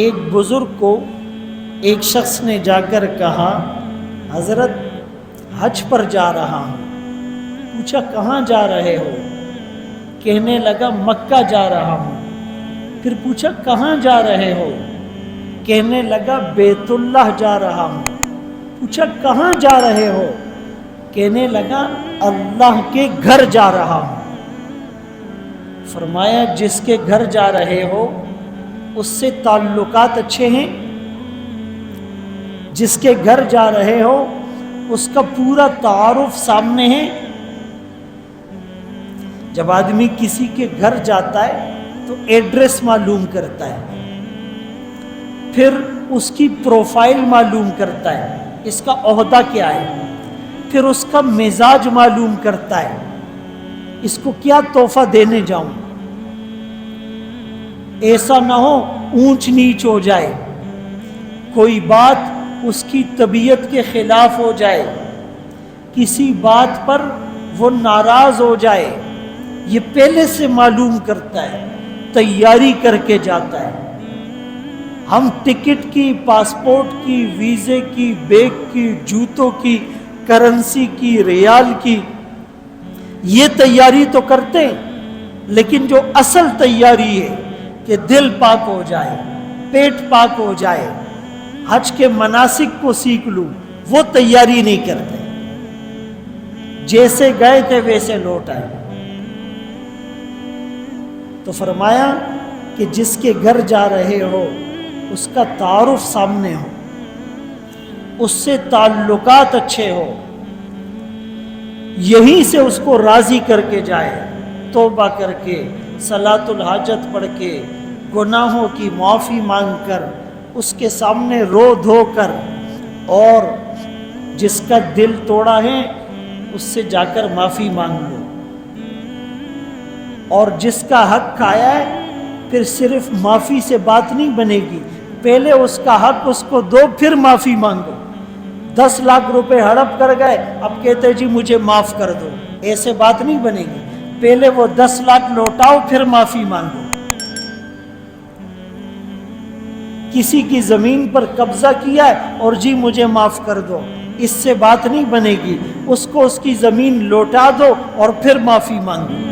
ایک بزرگ کو ایک شخص نے جا کر کہا حضرت حج پر جا رہا ہوں۔ پوچھا کہاں جا رہے ہو؟ کہنے لگا مکہ جا رہا ہوں۔ پھر پوچھا کہاں جا رہے ہو؟ کہنے لگا بیت اللہ جا رہا ہوں۔ پوچھا کہاں جا رہے ہو؟ کہنے لگا اللہ کے گھر جا رہا ہوں۔ فرمایا جس کے گھر جا رہے ہو اس سے تعلقات اچھے ہیں؟ جس کے گھر جا رہے ہو اس کا پورا تعارف سامنے ہے؟ جب آدمی کسی کے گھر جاتا ہے تو ایڈریس معلوم کرتا ہے، پھر اس کی پروفائل معلوم کرتا ہے، اس کا عہدہ کیا ہے، پھر اس کا مزاج معلوم کرتا ہے، اس کو کیا تحفہ دینے جاؤں۔ ایسا نہ ہو اونچ نیچ ہو جائے، کوئی بات اس کی طبیعت کے خلاف ہو جائے، کسی بات پر وہ ناراض ہو جائے، یہ پہلے سے معلوم کرتا ہے، تیاری کر کے جاتا ہے۔ ہم ٹکٹ کی، پاسپورٹ کی، ویزے کی، بیگ کی، جوتوں کی، کرنسی کی، ریال کی، یہ تیاری تو کرتے ہیں، لیکن جو اصل تیاری ہے کہ دل پاک ہو جائے، پیٹ پاک ہو جائے، حج کے مناسک کو سیکھ لوں، وہ تیاری نہیں کرتے، جیسے گئے تھے ویسے لوٹ آئے۔ تو فرمایا کہ جس کے گھر جا رہے ہو اس کا تعارف سامنے ہو، اس سے تعلقات اچھے ہو، یہیں سے اس کو راضی کر کے جائے، توبہ کر کے، صلاۃ الحاجت پڑھ کے، گناہوں کی معافی مانگ کر، اس کے سامنے رو دھو کر، اور جس کا دل توڑا ہے اس سے جا کر معافی مانگ لو، اور جس کا حق کھایا ہے پھر صرف معافی سے بات نہیں بنے گی، پہلے اس کا حق اس کو دو، پھر معافی مانگو۔ 10 لاکھ روپے ہڑپ کر گئے، اب کہتے جی مجھے معاف کر دو، ایسے بات نہیں بنے گی، پہلے وہ 10 لاکھ لوٹاؤ پھر معافی مانگو۔ کسی کی زمین پر قبضہ کیا ہے اور جی مجھے معاف کر دو، اس سے بات نہیں بنے گی، اس کو اس کی زمین لوٹا دو اور پھر معافی مانگو۔